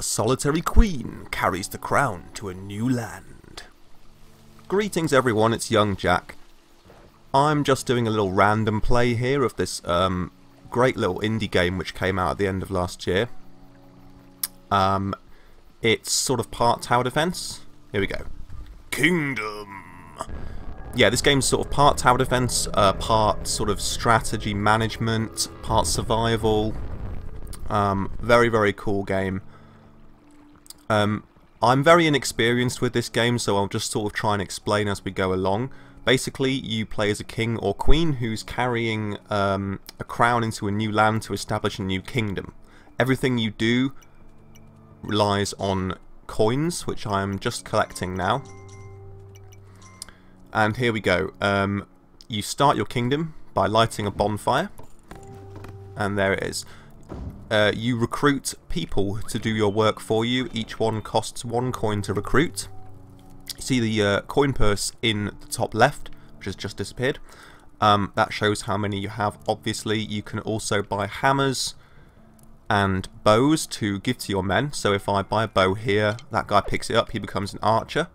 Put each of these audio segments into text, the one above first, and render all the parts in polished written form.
A solitary queen carries the crown to a new land. Greetings everyone, it's Young Jack. I'm just doing a little random play here of this great little indie game which came out at the end of last year. It's sort of part tower defense. Here we go. Kingdom! Yeah, this game's sort of part tower defense, part sort of strategy management, part survival. Very, very cool game. I'm very inexperienced with this game, so I'll just sort of try and explain as we go along. Basically, you play as a king or queen who's carrying a crown into a new land to establish a new kingdom. Everything you do relies on coins, which I'm just collecting now. And here we go. You start your kingdom by lighting a bonfire. And there it is. You recruit people to do your work for you. Each one costs 1 coin to recruit. You see the coin purse in the top left, which has just disappeared. That shows how many you have. Obviously, you can also buy hammers and bows to give to your men. So if I buy a bow here, that guy picks it up, he becomes an archer.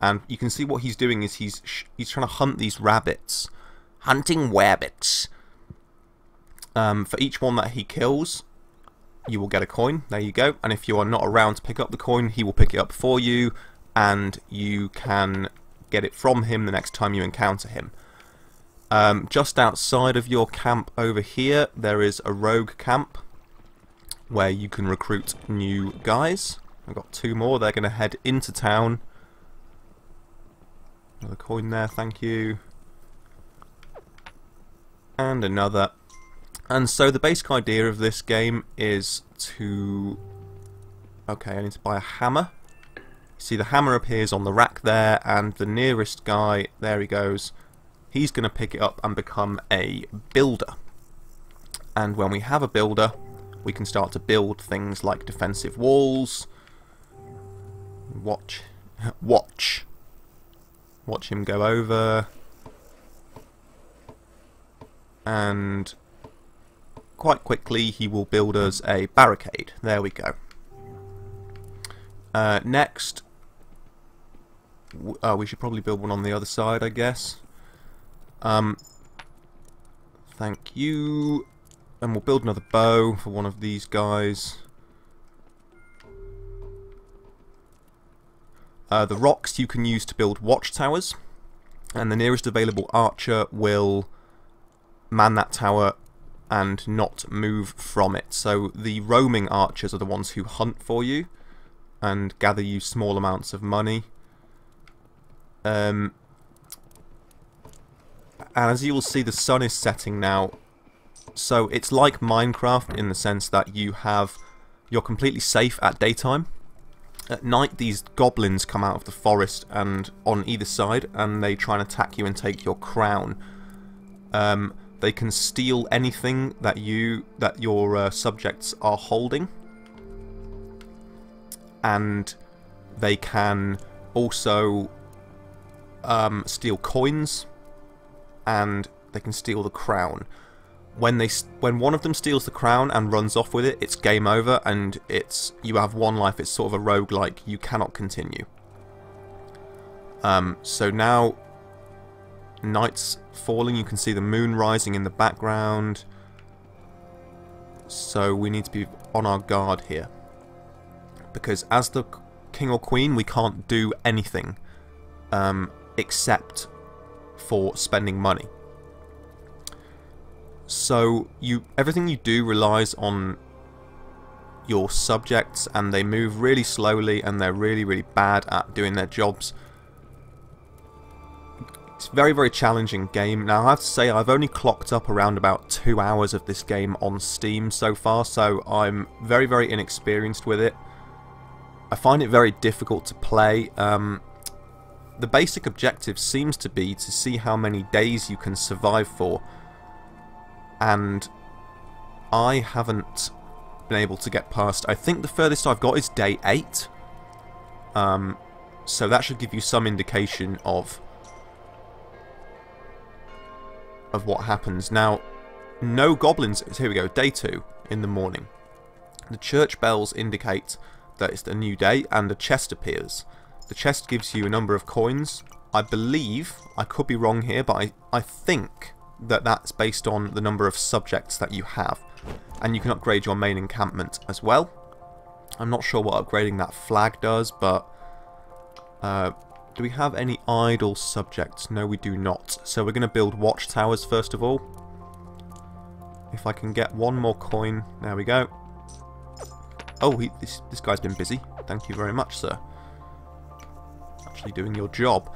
And you can see what he's doing is he's trying to hunt these rabbits. Hunting rabbits. For each one that he kills, you will get a coin. There you go. And if you are not around to pick up the coin, he will pick it up for you, and you can get it from him the next time you encounter him. Just outside of your camp over here, there is a rogue camp where you can recruit new guys. I've got 2 more. They're going to head into town. Another coin there, thank you. And another. And so the basic idea of this game is to... Okay, I need to buy a hammer. See, the hammer appears on the rack there, and the nearest guy, there he goes, he's going to pick it up and become a builder. And when we have a builder, we can start to build things like defensive walls. Watch him go over. And quite quickly he will build us a barricade. There we go. Next, we should probably build one on the other side, I guess. Thank you. And we'll build another bow for one of these guys. The rocks you can use to build watchtowers, and the nearest available archer will man that tower and not move from it. So the roaming archers are the ones who hunt for you and gather you small amounts of money. And as you will see, the sun is setting now. So it's like Minecraft in the sense that you're completely safe at daytime. At night, these goblins come out of the forest and on either side, and they try and attack you and take your crown. They can steal anything that your subjects are holding, and they can also steal coins, and they can steal the crown. When one of them steals the crown and runs off with it, it's game over, and you have 1 life. It's sort of a roguelike. You cannot continue. So now night's falling. You can see the moon rising in the background. So we need to be on our guard here, because as the king or queen, we can't do anything except for spending money. So everything you do relies on your subjects, and they move really slowly, and they're really, really bad at doing their jobs. It's a very, very challenging game. Now, I have to say, I've only clocked up around about 2 hours of this game on Steam so far, so I'm very, very inexperienced with it. I find it very difficult to play. The basic objective seems to be to see how many days you can survive for. And I haven't been able to get past... I think the furthest I've got is day 8. So that should give you some indication of what happens. Now, no goblins... Here we go, day 2 in the morning. The church bells indicate that it's a new day, and a chest appears. The chest gives you a number of coins. I believe, I could be wrong here, but I think that that's based on the number of subjects that you have. And you can upgrade your main encampment as well. I'm not sure what upgrading that flag does, but do we have any idle subjects? No, we do not. So we're going to build watchtowers first of all. If I can get one more coin, there we go. Oh, this guy's been busy. Thank you very much, sir. Actually doing your job.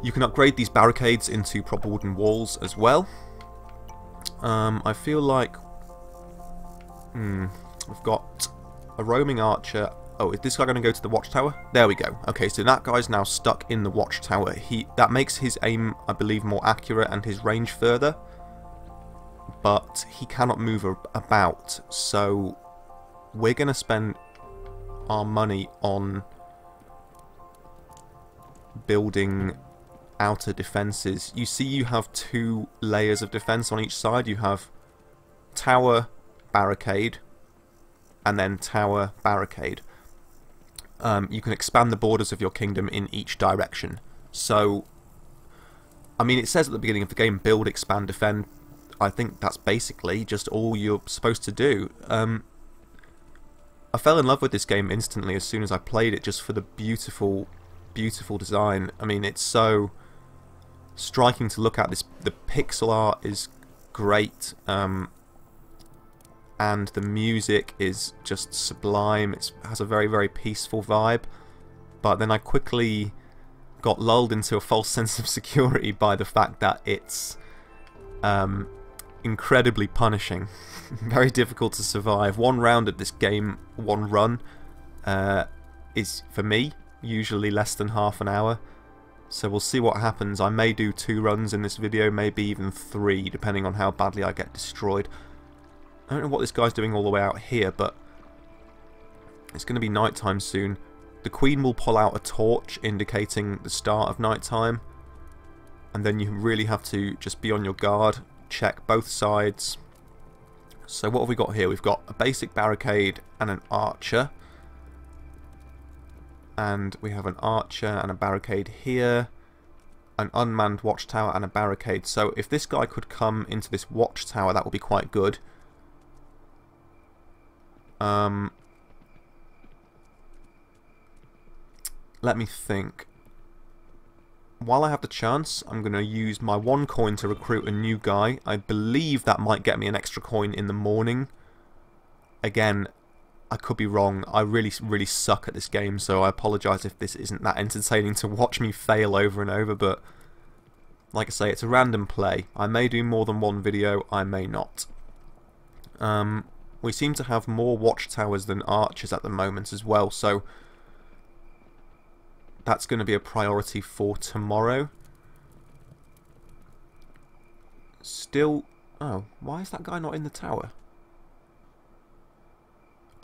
You can upgrade these barricades into proper wooden walls as well. I feel like... we've got a roaming archer. Oh, is this guy going to go to the watchtower? There we go. Okay, so that guy's now stuck in the watchtower. That makes his aim, I believe, more accurate and his range further. But he cannot move about, so we're going to spend our money on building outer defences. You see you have 2 layers of defence on each side. You have tower, barricade, and then tower, barricade. You can expand the borders of your kingdom in each direction. So, I mean, it says at the beginning of the game, build, expand, defend. I think that's basically just all you're supposed to do. I fell in love with this game instantly as soon as I played it, just for the beautiful, beautiful design. I mean, it's so striking to look at. The pixel art is great, and the music is just sublime. It has a very, very peaceful vibe. But then I quickly got lulled into a false sense of security by the fact that it's incredibly punishing. Very difficult to survive. One round at this game, one run, is, for me, usually less than half an hour. So we'll see what happens. I may do 2 runs in this video, maybe even 3, depending on how badly I get destroyed. I don't know what this guy's doing all the way out here, but it's going to be nighttime soon. The Queen will pull out a torch indicating the start of nighttime, and then you really have to just be on your guard, check both sides. So what have we got here? We've got a basic barricade and an archer. And we have an archer and a barricade here. An unmanned watchtower and a barricade. So if this guy could come into this watchtower, that would be quite good. Let me think. While I have the chance, I'm going to use my 1 coin to recruit a new guy. I believe that might get me an extra coin in the morning. Again, I could be wrong. I really, really suck at this game, so I apologise if this isn't that entertaining to watch me fail over and over, but like I say, it's a random play. I may do more than 1 video, I may not. We seem to have more watchtowers than archers at the moment as well, so that's going to be a priority for tomorrow. Still... Oh, why is that guy not in the tower?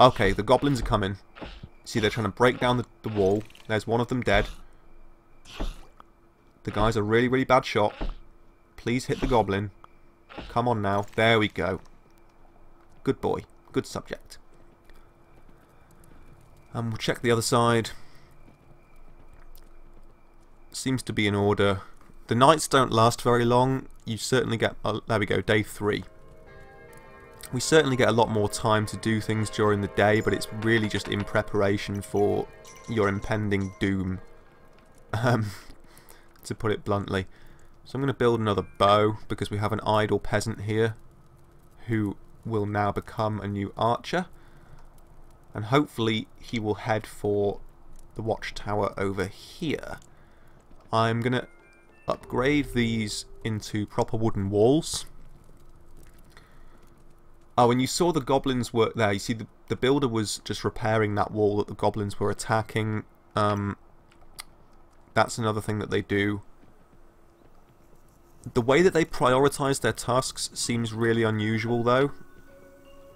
Okay, the goblins are coming. See, they're trying to break down the wall. There's one of them dead. The guy's a really, really bad shot. Please hit the goblin. Come on now. There we go. Good boy. Good subject. We'll check the other side. Seems to be in order. The nights don't last very long. You certainly get... there we go, day 3. We certainly get a lot more time to do things during the day, but it's really just in preparation for your impending doom. To put it bluntly. So I'm going to build another bow, because we have an idle peasant here who will now become a new archer. And hopefully he will head for the watchtower over here. I'm going to upgrade these into proper wooden walls. Oh, and you saw the goblins work there. You see the builder was just repairing that wall that the goblins were attacking. That's another thing that they do. The way that they prioritise their tasks seems really unusual, though.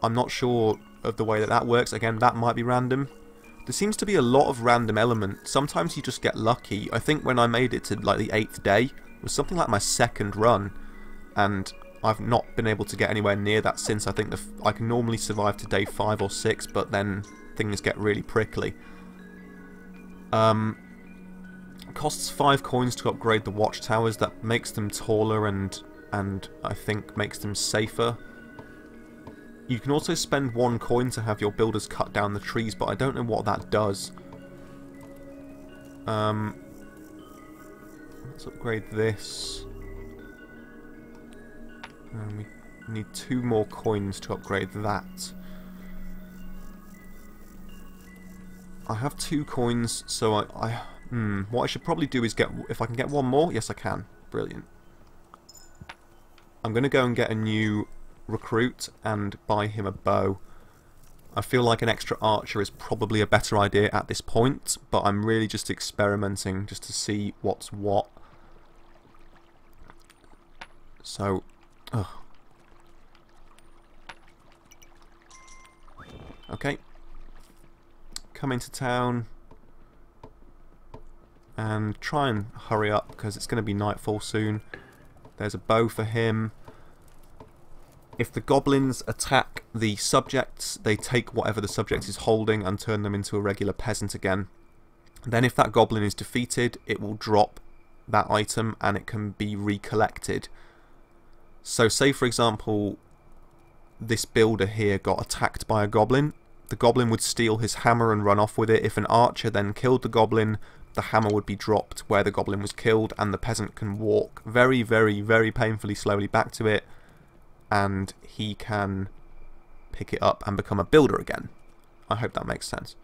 I'm not sure of the way that that works. Again, that might be random. There seems to be a lot of random element. Sometimes you just get lucky. I think when I made it to like the 8th day, it was something like my 2nd run, and I've not been able to get anywhere near that since. I think I can normally survive to day 5 or 6, but then things get really prickly. Costs 5 coins to upgrade the watchtowers. That makes them taller and I think makes them safer. You can also spend 1 coin to have your builders cut down the trees, but I don't know what that does. Let's upgrade this. And we need 2 more coins to upgrade that. I have 2 coins, so what I should probably do is get... If I can get 1 more? Yes, I can. Brilliant. I'm going to go and get a new recruit and buy him a bow. I feel like an extra archer is probably a better idea at this point, but I'm really just experimenting just to see what's what. So... Okay. Come into town and try and hurry up because it's going to be nightfall soon. There's a bow for him. If the goblins attack the subjects, they take whatever the subject is holding and turn them into a regular peasant again. Then if that goblin is defeated, it will drop that item and it can be recollected. So say for example this builder here got attacked by a goblin. The goblin would steal his hammer and run off with it. If an archer then killed the goblin, the hammer would be dropped where the goblin was killed, and the peasant can walk very, very, very painfully slowly back to it, and he can pick it up and become a builder again. I hope that makes sense.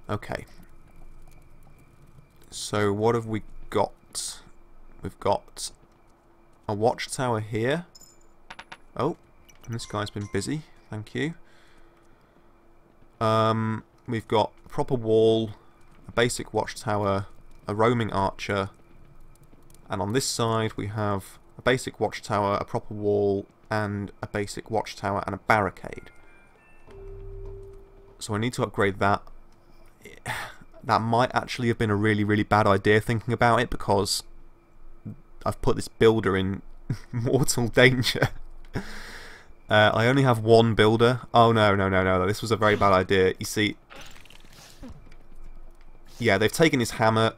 Okay. So what have we got? We've got a watchtower here. Oh, and this guy's been busy. Thank you. We've got a proper wall, a basic watchtower, a roaming archer, and on this side we have a basic watchtower, a proper wall, and a basic watchtower and a barricade. So I need to upgrade that. That might actually have been a really, really bad idea thinking about it, because I've put this builder in mortal danger. I only have 1 builder. Oh no, no, no, no, this was a very bad idea. You see, yeah, they've taken his hammer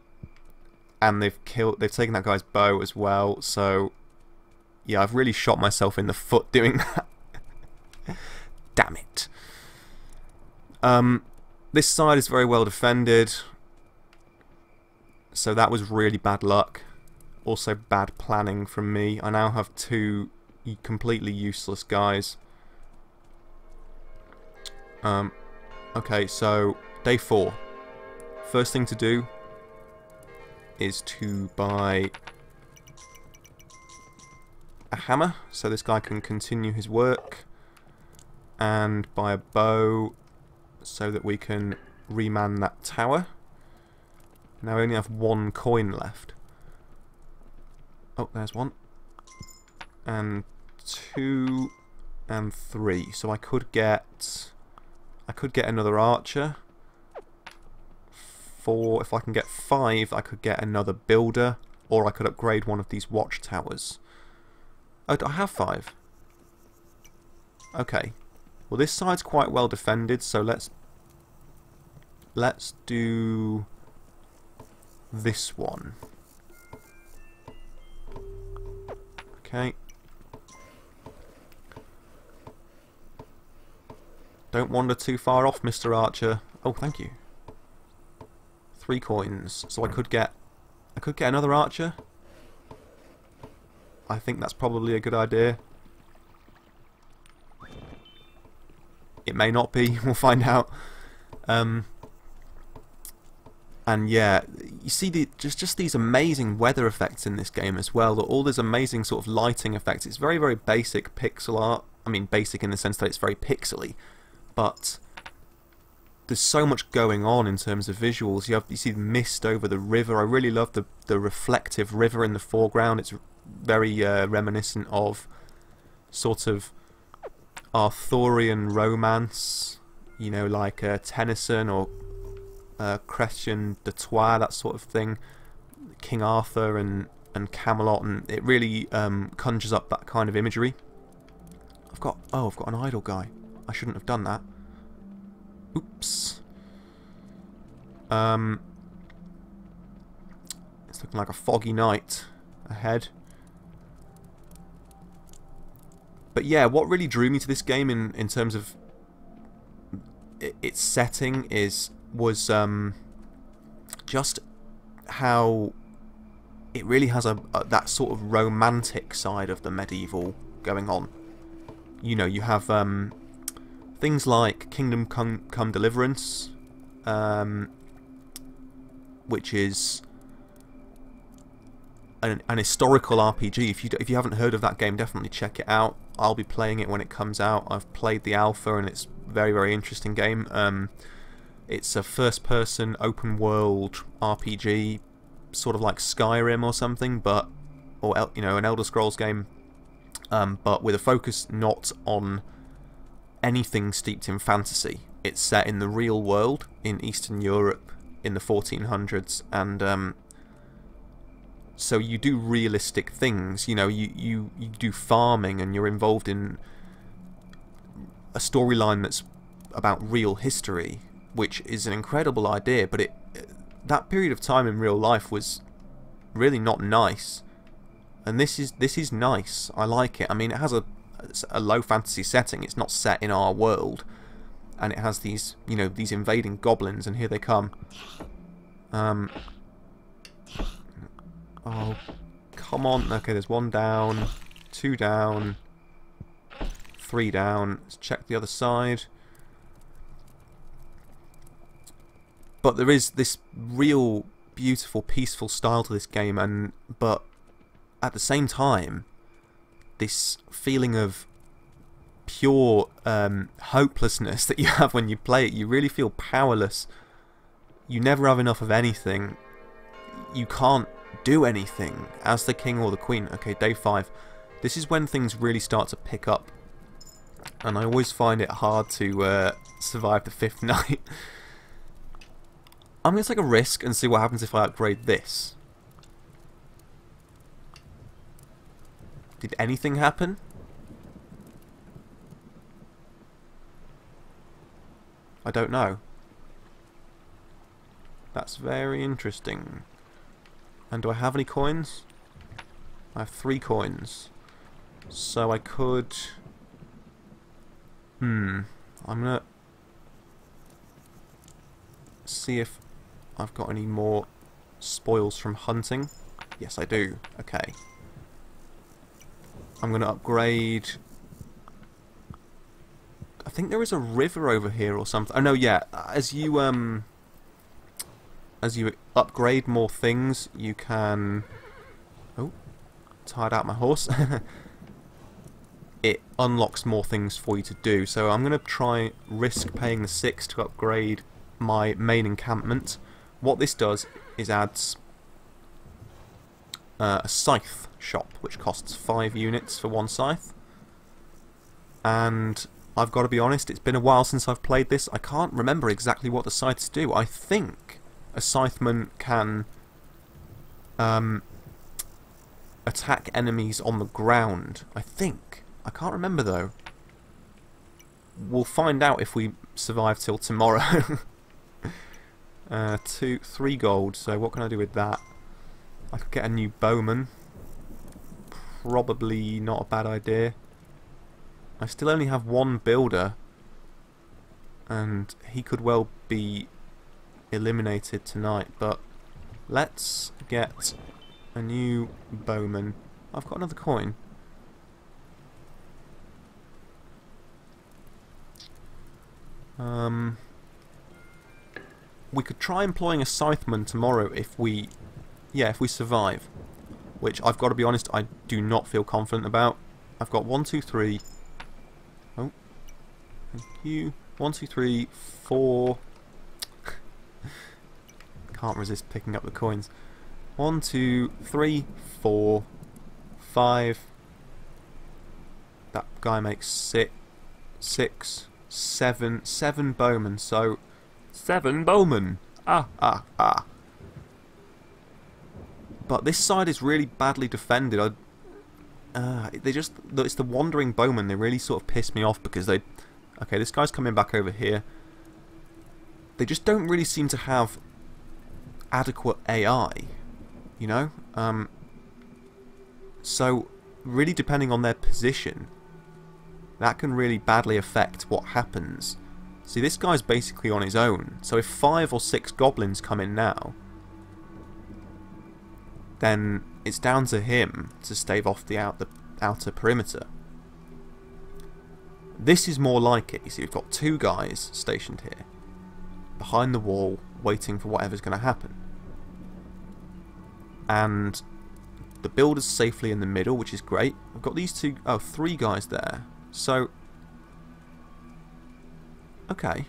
and they've taken that guy's bow as well, so yeah, I've really shot myself in the foot doing that. Damn it. This side is very well defended, so that was really bad luck. Also bad planning from me. I now have 2 completely useless guys. Okay, so day 4. First thing to do is to buy a hammer so this guy can continue his work, and buy a bow so that we can reman that tower. Now I only have 1 coin left. Oh, there's 1. And 2 and 3. So I could get another archer. 4. If I can get 5, I could get another builder, or I could upgrade one of these watchtowers. Oh, I have 5. Okay. Well, this side's quite well defended, so let's do this one. Okay. Don't wander too far off, Mr. Archer. Oh, thank you. 3 coins. So I could get another archer. I think that's probably a good idea. It may not be. We'll find out. And yeah, you see just these amazing weather effects in this game as well. All these amazing sort of lighting effects. It's very, very basic pixel art. I mean, basic in the sense that it's very pixely, but there's so much going on in terms of visuals. You see the mist over the river. I really love the reflective river in the foreground. It's very reminiscent of sort of Arthurian romance, you know, like Tennyson or Chrétien de Troyes, that sort of thing. King Arthur and and Camelot, and it really conjures up that kind of imagery. I've got an idle guy. I shouldn't have done that. Oops. It's looking like a foggy night ahead. But yeah, what really drew me to this game in terms of its setting was just how it really has that sort of romantic side of the medieval going on. You know, you have things like Kingdom Come Deliverance, which is an historical RPG. If you haven't heard of that game, definitely check it out. I'll be playing it when it comes out. I've played the alpha, and it's a very, very interesting game. It's a first-person, open-world RPG, sort of like Skyrim or something, or you know, an Elder Scrolls game, but with a focus not on anything steeped in fantasy. It's set in the real world in Eastern Europe in the 1400s, and so you do realistic things. You know, you do farming, and you're involved in a storyline that's about real history, which is an incredible idea, but that period of time in real life was really not nice. And this is nice. I like it. I mean, it has a low fantasy setting. It's not set in our world, and it has these, you know, these invading goblins, and here they come. Oh, come on. Okay, there's 1 down, 2 down, 3 down. Let's check the other side. But there is this real beautiful, peaceful style to this game, but at the same time, this feeling of pure hopelessness that you have when you play it. You really feel powerless. You never have enough of anything. You can't do anything as the king or the queen. Okay, day 5. This is when things really start to pick up, and I always find it hard to survive the 5th night. I'm going to take a risk and see what happens if I upgrade this. Did anything happen? I don't know. That's very interesting. And do I have any coins? I have 3 coins. So I could... I'm gonna see if I've got any more spoils from hunting. Yes, I do. Okay. I'm gonna upgrade... I think there is a river over here or something. Oh no, yeah. As you upgrade more things, you can... Oh, tired out my horse. It unlocks more things for you to do. So I'm going to risk paying the 6 to upgrade my main encampment. What this does is adds a scythe shop, which costs 5 units for 1 scythe. And I've got to be honest, it's been a while since I've played this. I can't remember exactly what the scythes do. I think a scytheman can attack enemies on the ground. I think. I can't remember though. We'll find out if we survive till tomorrow. 3 gold. So what can I do with that? I could get a new bowman. Probably not a bad idea. I still only have 1 builder, and he could well be eliminated tonight, but let's get a new bowman. I've got another coin. We could try employing a scytheman tomorrow if we survive, which I've got to be honest, I do not feel confident about. I've got 1, 2, 3. Oh, thank you. 1, 2, 3, 4. Can't resist picking up the coins. 1, 2, 3, 4, 5. That guy makes 6, 7 bowmen. So 7 bowmen. But this side is really badly defended. It's the wandering bowmen. They really sort of piss me off because they... Okay, this guy's coming back over here. They just don't really seem to have adequate AI, you know? So, really depending on their position, that can really badly affect what happens. See, this guy's basically on his own. So if 5 or 6 goblins come in now, then it's down to him to stave off the outer perimeter. This is more like it. You see, we've got 2 guys stationed here, behind the wall, waiting for whatever's going to happen. And the builder's safely in the middle, which is great. We've got these 3 guys there. So, okay.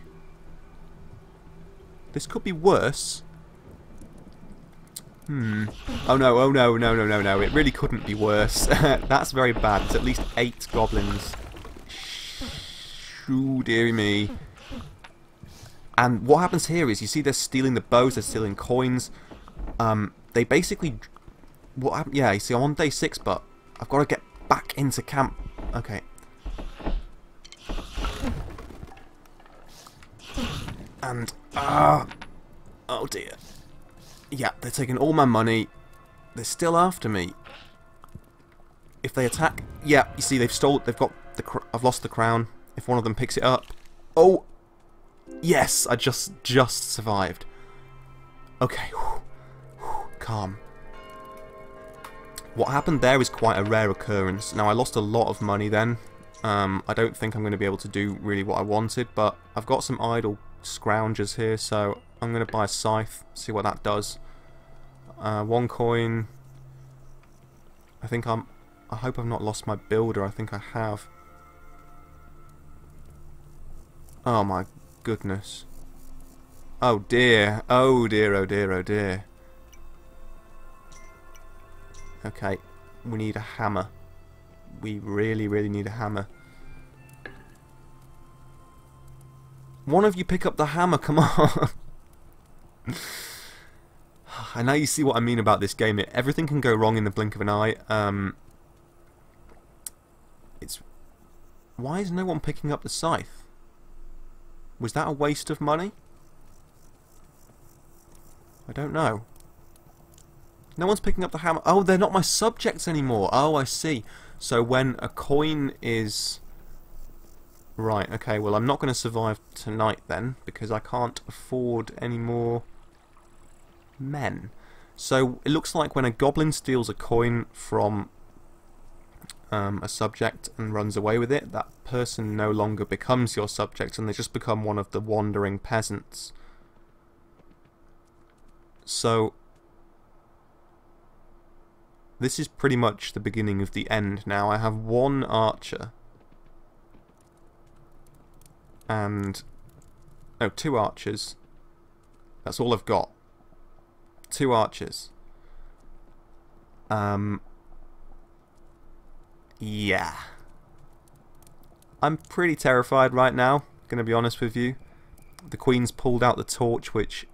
This could be worse. Oh no, oh no, no, no, no, no. It really couldn't be worse. That's very bad. It's at least 8 goblins. Shoo, dearie me. And what happens here is, you see they're stealing the bows, they're stealing coins. They basically... Yeah, you see, I'm on day 6, but I've got to get back into camp. Okay. And... oh dear. Yeah, they're taking all my money. They're still after me. If they attack... Yeah, you see, they've got the... I've lost the crown. If one of them picks it up... Oh! Yes! I just survived. Okay. Calm. What happened there is quite a rare occurrence. Now, I lost a lot of money then. I don't think I'm going to be able to do really what I wanted, but I've got some idle scroungers here, so I'm going to buy a scythe, see what that does. 1 coin. I hope I've not lost my builder. I think I have. Oh my goodness. Oh dear. Oh dear, oh dear, oh dear. Okay, we need a hammer. We really, really need a hammer. One of you pick up the hammer, come on! And now you see what I mean about this game. Everything can go wrong in the blink of an eye. Why is no one picking up the scythe? Was that a waste of money? I don't know. No one's picking up the hammer. Oh, they're not my subjects anymore. Oh, I see. So when a coin is... Right, okay, well I'm not going to survive tonight then, because I can't afford any more men. So it looks like when a goblin steals a coin from a subject and runs away with it, that person no longer becomes your subject and they just become one of the wandering peasants. So this is pretty much the beginning of the end now. I have 1 archer. And... no, 2 archers. That's all I've got. 2 archers. Yeah. I'm pretty terrified right now, gonna be honest with you. The Queen's pulled out the torch, which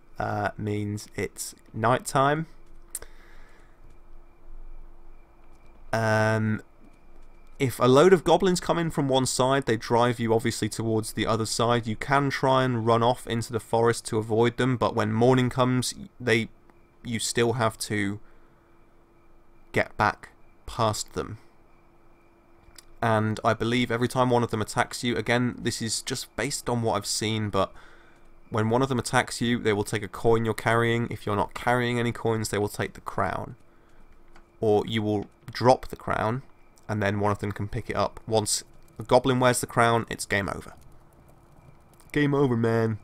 means it's night time. If a load of goblins come in from one side, they drive you obviously towards the other side. You can try and run off into the forest to avoid them, but when morning comes, you still have to get back past them. And I believe every time one of them attacks you, again, this is just based on what I've seen, but when one of them attacks you, they will take a coin you're carrying. If you're not carrying any coins, they will take the crown. Or you will drop the crown, and then one of them can pick it up. Once a goblin wears the crown, it's game over. Game over, man.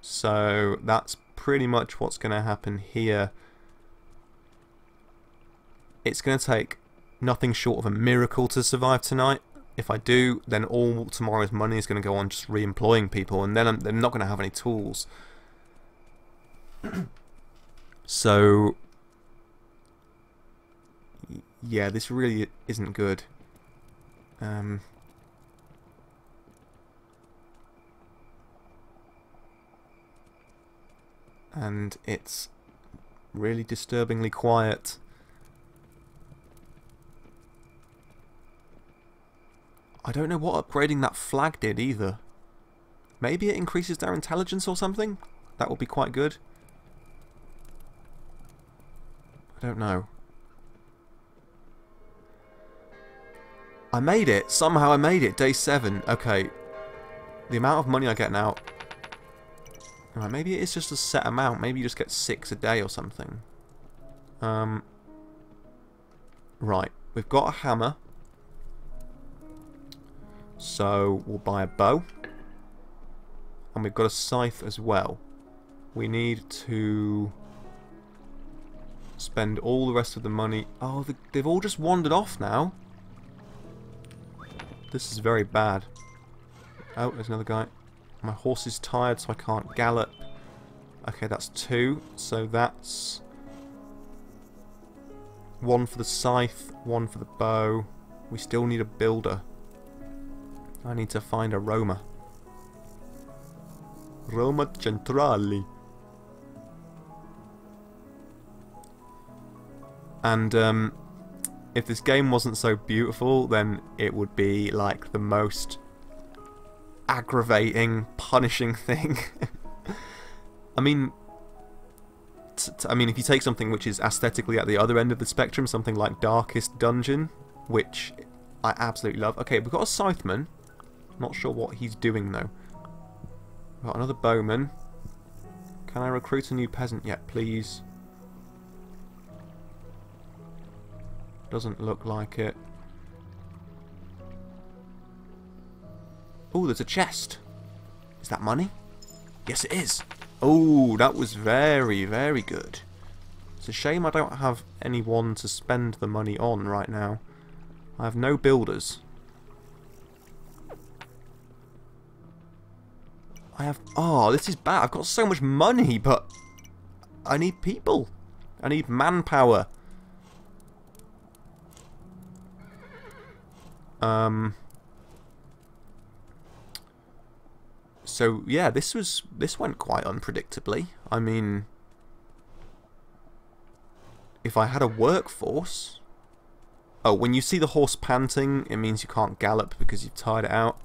So that's pretty much what's going to happen here. It's going to take nothing short of a miracle to survive tonight. If I do, then all tomorrow's money is going to go on just re-employing people, and then they're not going to have any tools. So... yeah, this really isn't good. And it's Really disturbingly quiet. I don't know what upgrading that flag did either. Maybe it increases their intelligence or something? That would be quite good. I don't know. I made it! Somehow I made it! Day 7. Okay. The amount of money I get now... Right, maybe it is just a set amount. Maybe you just get 6 a day or something. Right. We've got a hammer. So, we'll buy a bow. And we've got a scythe as well. We need to spend all the rest of the money... Oh, they've all just wandered off now. This is very bad. Oh, there's another guy. My horse is tired, so I can't gallop. Okay, that's 2. So that's 1 for the scythe, 1 for the bow. We still need a builder. I need to find a Roma. Roma Centrali. And if this game wasn't so beautiful, then it would be like the most aggravating, punishing thing. I mean, if you take something which is aesthetically at the other end of the spectrum, something like Darkest Dungeon, which I absolutely love. Okay, we've got a scytheman. Not sure what he's doing though. We've got another bowman. Can I recruit a new peasant yet, please? Doesn't look like it. Oh, there's a chest. Is that money? Yes, it is. Oh, that was very, very good. It's a shame I don't have anyone to spend the money on right now. I have no builders. I have... Oh, this is bad. I've got so much money, but I need people. I need manpower. So yeah, this went quite unpredictably. I mean, if I had a workforce... Oh, when you see the horse panting, it means you can't gallop because you've tired it out.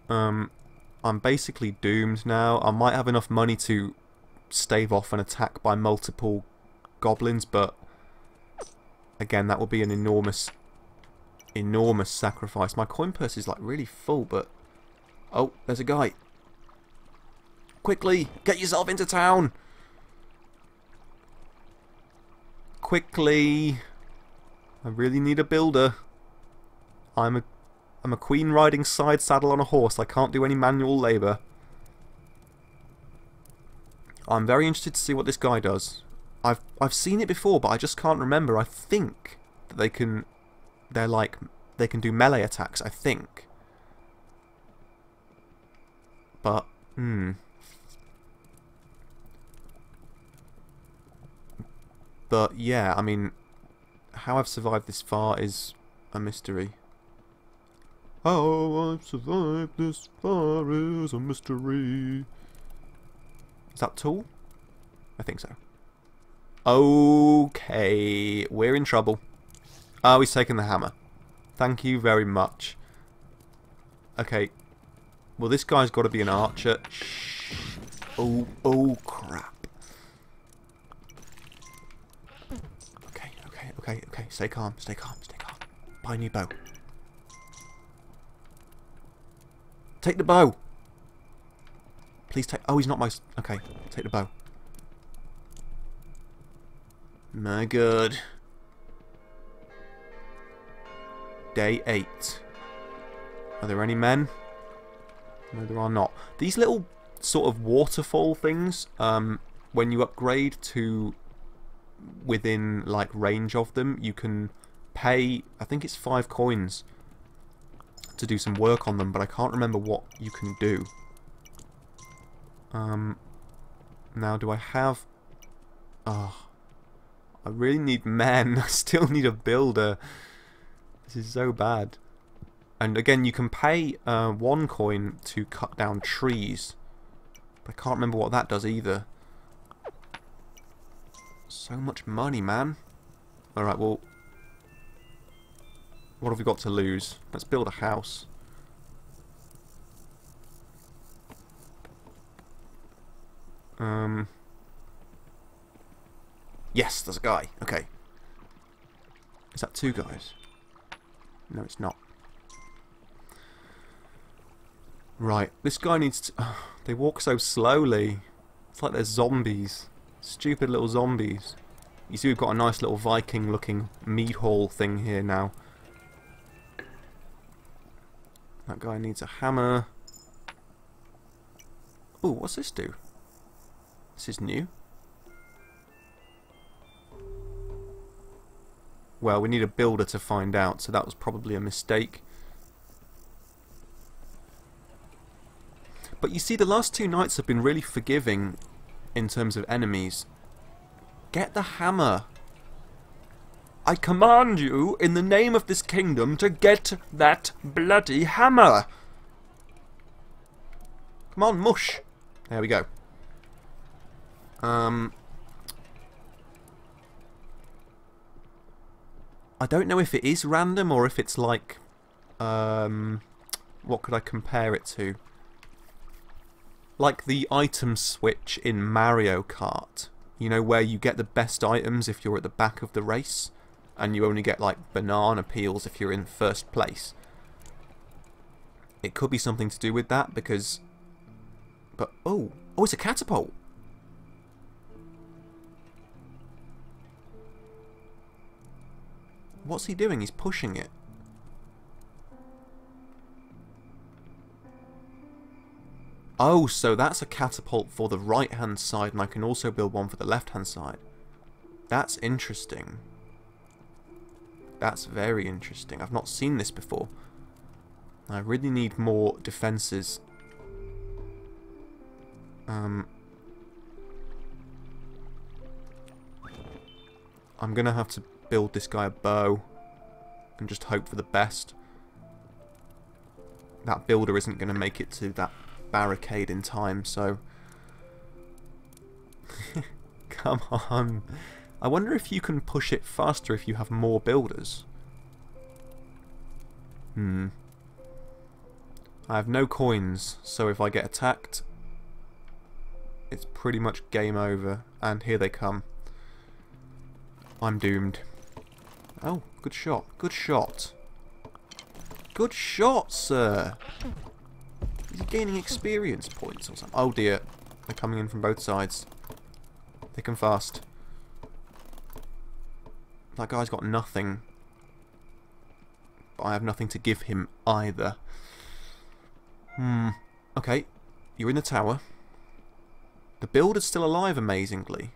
I'm basically doomed now. I might have enough money to stave off an attack by multiple goblins, but again, that would be an enormous sacrifice. My coin purse is like really full, but... Oh, there's a guy. Quickly, get yourself into town. Quickly. I really need a builder. I'm a queen riding side saddle on a horse. I can't do any manual labour. I'm very interested to see what this guy does. I've seen it before, but I just can't remember. I think that they can do melee attacks, I think. But, But, yeah, I mean, how I've survived this far is a mystery. How I've survived this far is a mystery. Is that Tool? I think so. Okay, we're in trouble. Oh, he's taken the hammer. Thank you very much. Okay. Well, this guy's got to be an archer. Shh. Oh, crap. Okay. Stay calm. Buy a new bow. Take the bow. Please take... Oh, he's not my... Okay, take the bow. My God. Day 8. Are there any men? No, there are not. These little sort of waterfall things, when you upgrade to within like range of them, you can pay, I think it's 5 coins to do some work on them, but I can't remember what you can do. Now do I have... Oh, I really need men. I still need a builder. This is so bad. And again, you can pay 1 coin to cut down trees. But I can't remember what that does either. So much money, man. Alright, well... what have we got to lose? Let's build a house. Yes, there's a guy. Okay. Is that 2 guys? No, it's not. Right, this guy needs to... they walk so slowly. It's like they're zombies. Stupid little zombies. You see we've got a nice little Viking looking meat hall thing here now. That guy needs a hammer. Ooh, what's this do? This is new. Well, we need a builder to find out, so that was probably a mistake. But you see, the last 2 nights have been really forgiving in terms of enemies. Get the hammer. I command you, in the name of this kingdom, to get that bloody hammer. Come on, mush. There we go. I don't know if it is random or if it's like... what could I compare it to? Like the item switch in Mario Kart. You know, where you get the best items if you're at the back of the race, and you only get like banana peels if you're in first place. It could be something to do with that, because... but, oh, it's a catapult! What's he doing? He's pushing it. Oh, so that's a catapult for the right-hand side, and I can also build one for the left-hand side. That's interesting. That's very interesting. I've not seen this before. I really need more defences. I'm gonna have to build this guy a bow and just hope for the best. That builder isn't gonna make it to that barricade in time, so... come on. I wonder if you can push it faster if you have more builders. I have no coins, so if I get attacked, it's pretty much game over. And here they come. I'm doomed. Oh, good shot. Good shot. Good shot, sir! Is he gaining experience points or something? Oh dear. They're coming in from both sides. Thick and fast. That guy's got nothing. But I have nothing to give him either. Okay. You're in the tower. The builder's still alive, amazingly.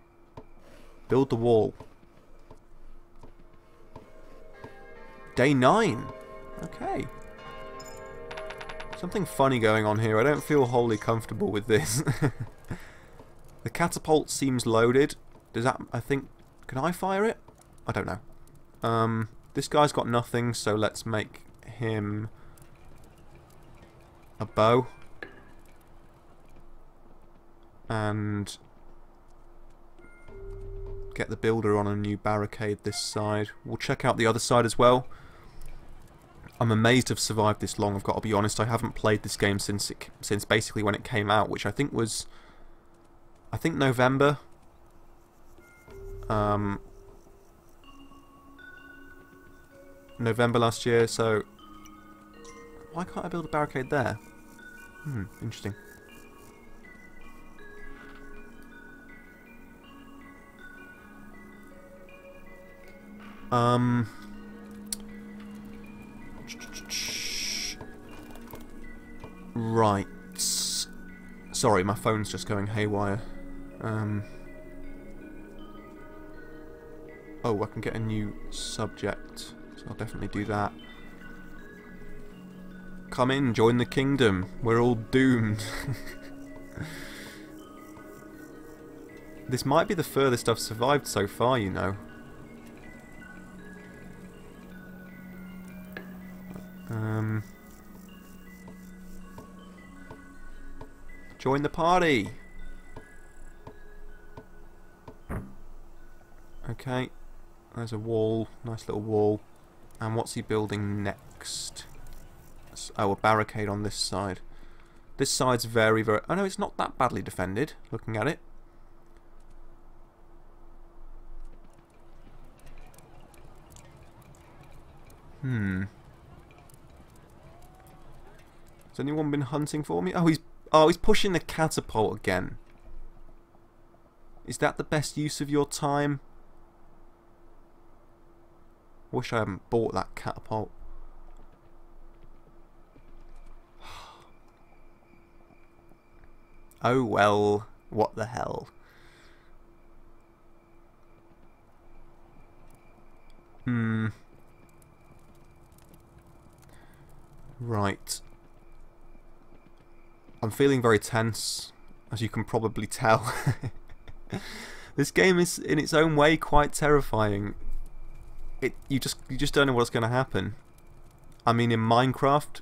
Build the wall. Day 9. Okay. Something funny going on here. I don't feel wholly comfortable with this. The catapult seems loaded. Does that... I think... Can I fire it? I don't know. This guy's got nothing, so let's make him a bow. And get the builder on a new barricade this side. We'll check out the other side as well. I'm amazed I've survived this long, I've got to be honest. I haven't played this game since basically when it came out, which I think was... I think November. November last year, so... Why can't I build a barricade there? Interesting. Right. Sorry, my phone's just going haywire. Oh, I can get a new subject, so I'll definitely do that. Come in, join the kingdom. We're all doomed. This might be the furthest I've survived so far, you know. Join the party. Okay, there's a wall, nice little wall. And what's he building next? Oh, a barricade on this side. This side's very, very... Oh no, it's not that badly defended, looking at it. Has anyone been hunting for me? Oh, he's pushing the catapult again. Is that the best use of your time? Wish I hadn't bought that catapult. Oh well, what the hell. Right. I'm feeling very tense, as you can probably tell. This game is, in its own way, quite terrifying. You just don't know what's going to happen. I mean, in Minecraft,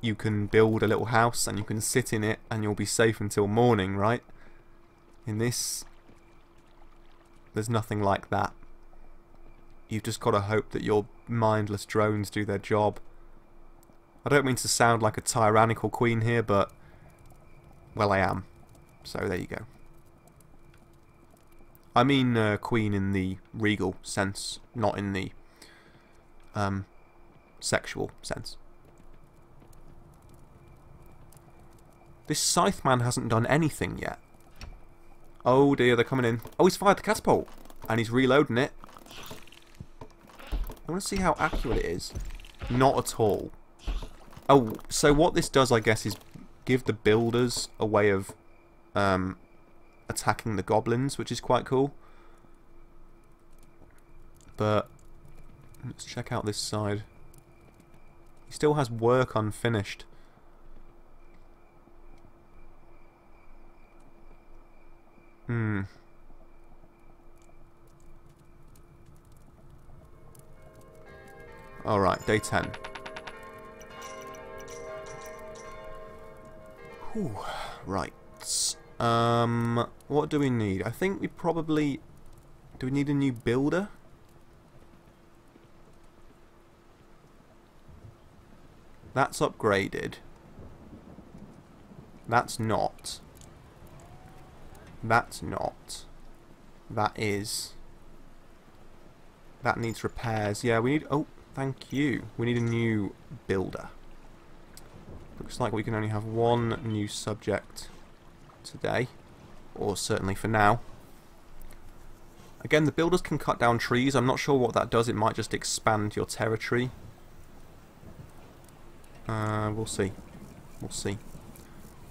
you can build a little house and you can sit in it and you'll be safe until morning, right? In this, there's nothing like that. You've just got to hope that your mindless drones do their job. I don't mean to sound like a tyrannical queen here, but, well, I am. So there you go. I mean queen in the regal sense, not in the sexual sense. This Scytheman hasn't done anything yet. Oh dear, they're coming in. Oh, he's fired the catapult. And he's reloading it. I want to see how accurate it is. Not at all. Oh, so what this does, I guess, is give the builders a way of attacking the goblins, which is quite cool. But let's check out this side. He still has work unfinished. Alright, day 10. Whew, right. What do we need? I think we probably... Do we need a new builder? That's upgraded. That's not. That's not. That is. That needs repairs. Yeah, we need... Oh, thank you. We need a new builder. Looks like we can only have one new subject today. Or certainly for now. Again, the builders can cut down trees. I'm not sure what that does. It might just expand your territory. We'll see. We'll see.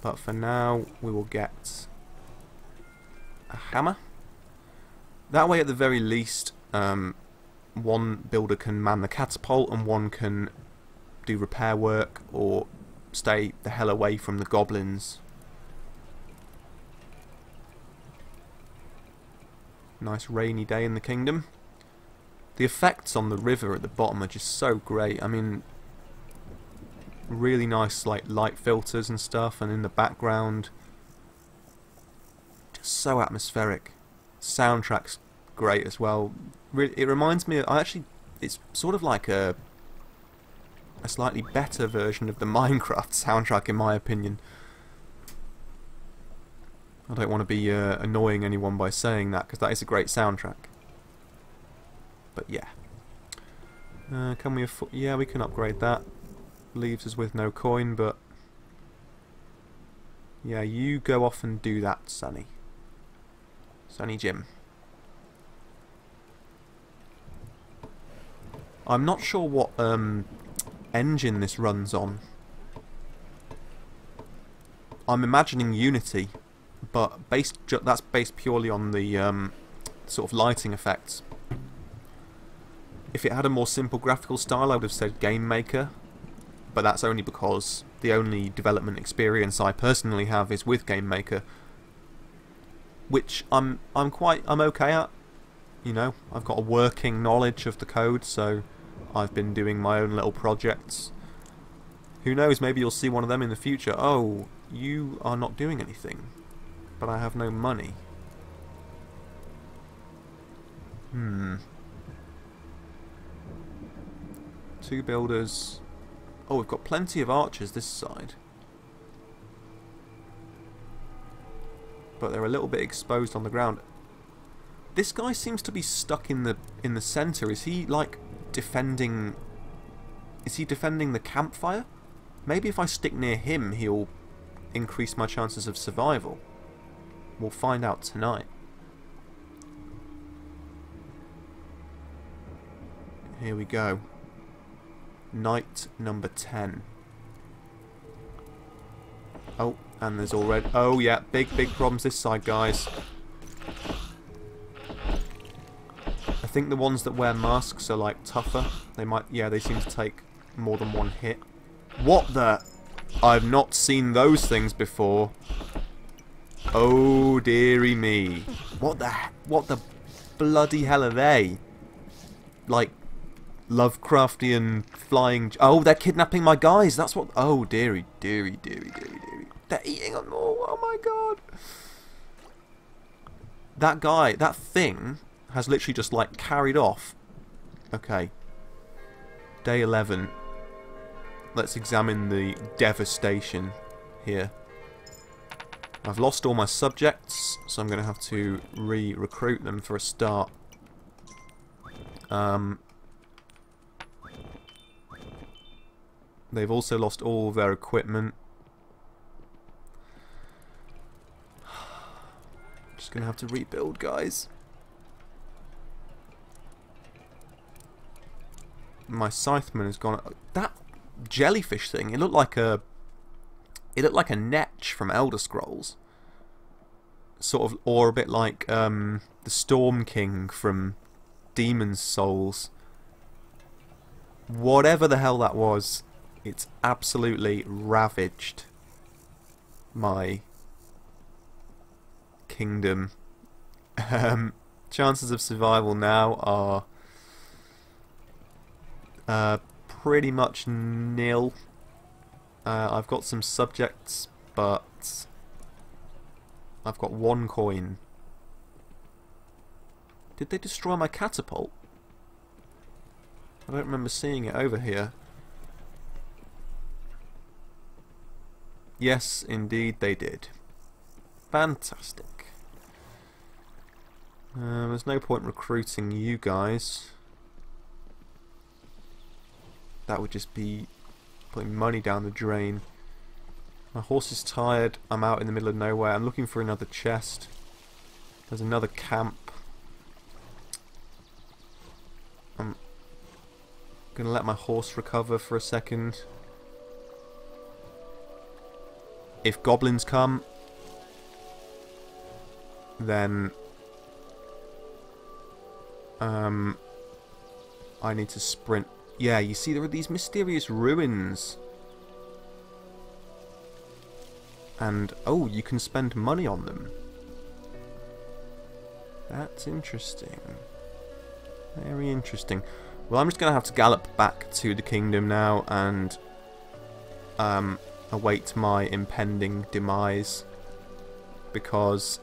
But for now, we will get a hammer. That way, at the very least, one builder can man the catapult and one can do repair work or stay the hell away from the goblins. Nice rainy day in the kingdom. The effects on the river at the bottom are just so great. I mean, really nice like light filters and stuff, and in the background, just so atmospheric. Soundtrack's great as well. It reminds me of, it's sort of like a slightly better version of the Minecraft soundtrack, in my opinion. I don't want to be annoying anyone by saying that, because that is a great soundtrack. But yeah. Can we afford... Yeah, we can upgrade that. Leaves us with no coin, but... Yeah, you go off and do that, Sonny. Sonny Jim. I'm not sure what engine this runs on. I'm imagining Unity, but that's based purely on the sort of lighting effects. If it had a more simple graphical style, I would have said Game Maker, but that's only because the only development experience I personally have is with Game Maker, which I'm okay at. You know, I've got a working knowledge of the code, so I've been doing my own little projects. Who knows, maybe you'll see one of them in the future. Oh, you are not doing anything, but I have no money. Two builders. Oh, we've got plenty of archers this side. But they're a little bit exposed on the ground. This guy seems to be stuck in the center. Is he like defending? Is he defending the campfire? Maybe if I stick near him, he'll increase my chances of survival. We'll find out tonight. Here we go. Night number 10. Oh, and there's already... Oh, yeah, big problems this side, guys. I think the ones that wear masks are, like, tougher. They might... Yeah, they seem to take more than one hit. What the... I've not seen those things before. Oh, dearie me. What the bloody hell are they? Like... Lovecraftian flying... Oh, they're kidnapping my guys. That's what... Oh, dearie. They're eating on more. Oh, my God. That guy, that thing, has literally just, like, carried off. Okay. Day 11. Let's examine the devastation here. I've lost all my subjects, so I'm going to have to re-recruit them for a start. They've also lost all of their equipment. Just gonna have to rebuild, guys. My scytheman has gone. That jellyfish thing. It looked like a. It looked like a Netch from Elder Scrolls. Sort of, or a bit like the Storm King from Demon's Souls. Whatever the hell that was. It's absolutely ravaged my kingdom. Chances of survival now are pretty much nil. I've got some subjects, but I've got one coin. Did they destroy my catapult? I don't remember seeing it over here. Yes, indeed they did. Fantastic. There's no point recruiting you guys. That would just be putting money down the drain. My horse is tired. I'm out in the middle of nowhere. I'm looking for another chest. There's another camp. I'm gonna let my horse recover for a second. If goblins come, then I need to sprint. Yeah, you see there are these mysterious ruins. And, oh, you can spend money on them. That's interesting. Very interesting. Well, I'm just going to have to gallop back to the kingdom now and await my impending demise, because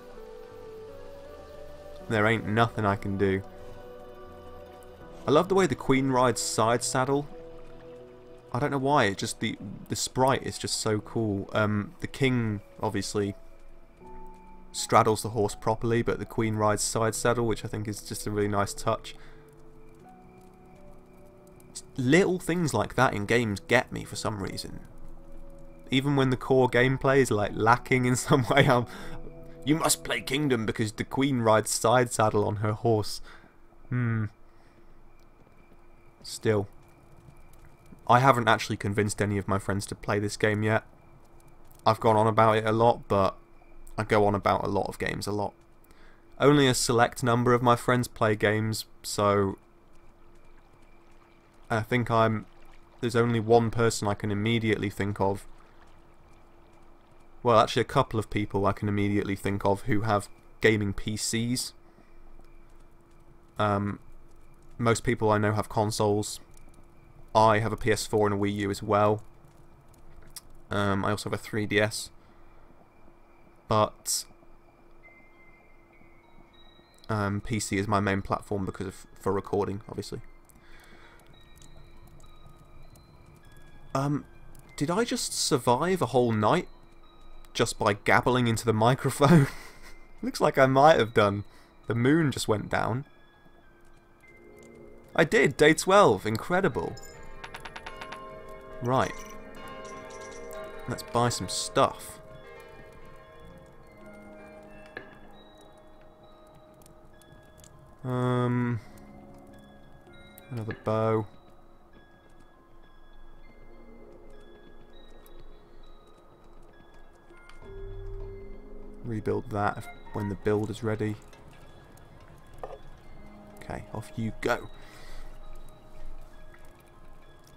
there ain't nothing I can do. I love the way the queen rides side saddle. I don't know why, it just the sprite is just so cool. The king obviously straddles the horse properly, but the queen rides side saddle, which I think is just a really nice touch. Little things like that in games get me for some reason. Even when the core gameplay is like lacking in some way, you must play Kingdom because the queen rides side saddle on her horse. Still, I haven't actually convinced any of my friends to play this game yet. I've gone on about it a lot, but I go on about a lot of games a lot. Only a select number of my friends play games, so I think there's only one person I can immediately think of. Well, actually a couple of people I can immediately think of who have gaming PCs. Most people I know have consoles. I have a PS4 and a Wii U as well. I also have a 3DS. But PC is my main platform because for recording, obviously. Did I just survive a whole night just by gabbling into the microphone? Looks like I might have done. The moon just went down. I did, day 12, incredible. Right. Let's buy some stuff. Another bow. Rebuild that when the build is ready. Okay, off you go.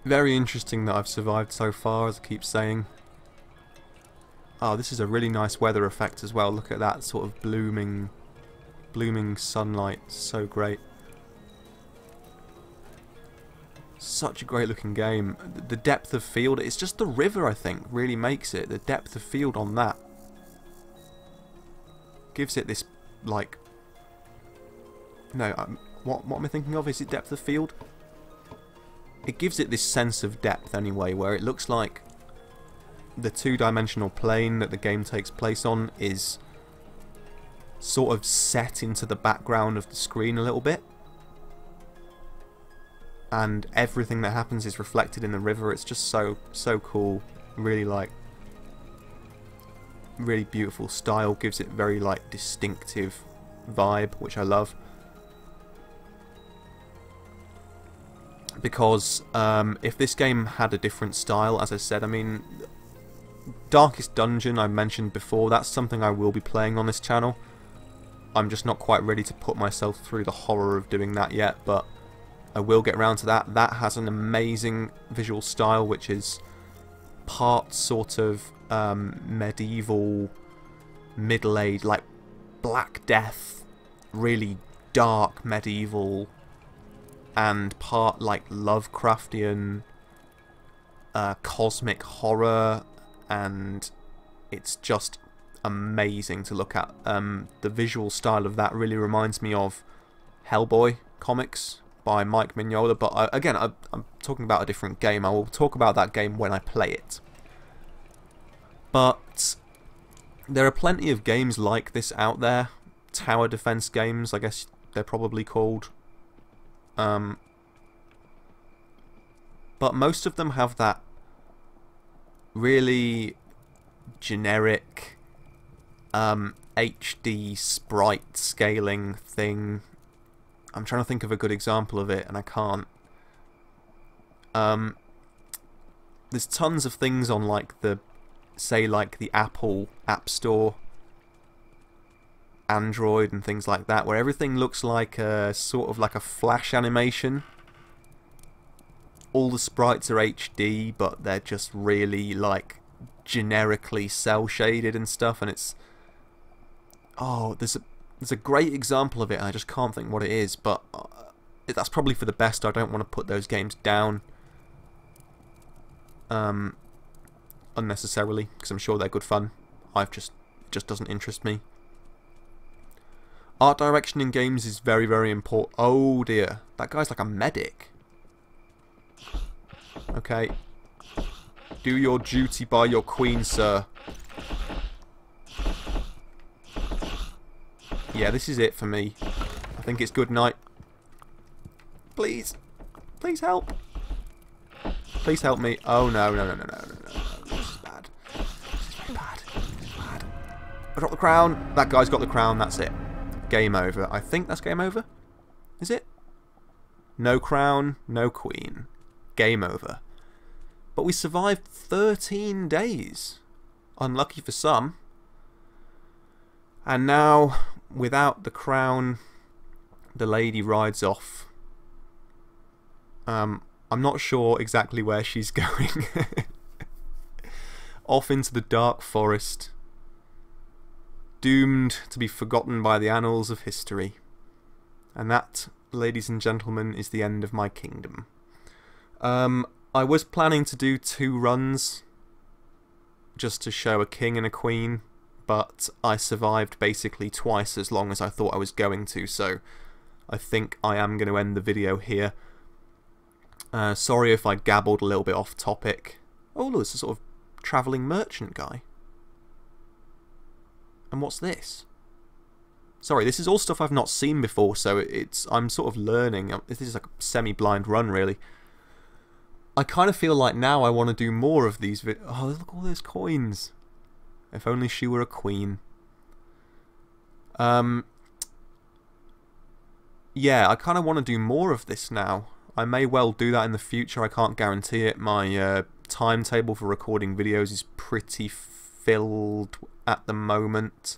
Very interesting that I've survived so far, as I keep saying. Oh, this is a really nice weather effect as well. Look at that sort of blooming sunlight. So great. Such a great looking game. The depth of field, it's just the river, I think, really makes it. The depth of field on that gives it this, like... No, what am I thinking of? Is it depth of field? It gives it this sense of depth anyway, where it looks like the two-dimensional plane that the game takes place on is sort of set into the background of the screen a little bit. And everything that happens is reflected in the river. It's just so cool. Really, like, really beautiful style. Gives it very, like, distinctive vibe, which I love. Because if this game had a different style, as I said, I mean, Darkest Dungeon I mentioned before, that's something I will be playing on this channel. I'm just not quite ready to put myself through the horror of doing that yet, but I will get around to that. That has an amazing visual style, which is part sort of medieval, middle-aged, like Black Death, really dark medieval, and part like Lovecraftian cosmic horror, and it's just amazing to look at. The visual style of that really reminds me of Hellboy comics by Mike Mignola, but I'm talking about a different game. I will talk about that game when I play it. But there are plenty of games like this out there. Tower defense games, I guess they're probably called. But most of them have that really generic HD sprite scaling thing. I'm trying to think of a good example of it, and I can't. There's tons of things on, like, the, say, like the Apple App Store, Android and things like that, where everything looks like a sort of like a flash animation. All the sprites are HD, but they're just really, like, generically cel shaded and stuff, and it's... Oh, there's a great example of it, and I just can't think what it is, but that's probably for the best. I don't want to put those games down unnecessarily, because I'm sure they're good fun. It just doesn't interest me. Art direction in games is very, very important. Oh dear, that guy's like a medic. Okay. Do your duty by your queen, sir. Yeah, this is it for me. I think it's good night. Please. Please help. Please help me. Oh, no. This is bad. This is very bad. This is bad. I dropped the crown. That guy's got the crown. That's it. Game over. I think that's game over. Is it? No crown, no queen. Game over. But we survived 13 days. Unlucky for some. And now, without the crown, the lady rides off. I'm not sure exactly where she's going. Off into the dark forest. Doomed to be forgotten by the annals of history. And that, ladies and gentlemen, is the end of my kingdom. I was planning to do 2 runs just to show a king and a queen, but I survived basically twice as long as I thought I was going to, so I think I am going to end the video here. Sorry if I gabbled a little bit off topic. Oh look, it's a sort of travelling merchant guy. And what's this? Sorry, this is all stuff I've not seen before, so I'm sort of learning. This is like a semi-blind run, really. I kind of feel like now I want to do more of these oh, look at all those coins. If only she were a queen. Yeah, I kind of want to do more of this now. I may well do that in the future, I can't guarantee it. My timetable for recording videos is pretty filled at the moment.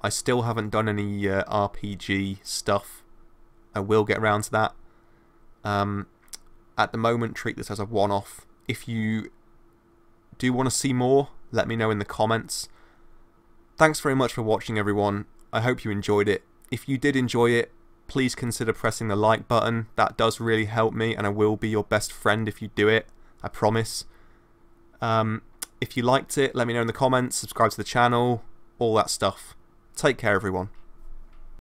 I still haven't done any RPG stuff. I will get around to that. At the moment, treat this as a one-off. If you do want to see more, let me know in the comments. Thanks very much for watching, everyone. I hope you enjoyed it. If you did enjoy it, please consider pressing the like button. That does really help me, and I will be your best friend if you do it. I promise. If you liked it, let me know in the comments. Subscribe to the channel. All that stuff. Take care, everyone.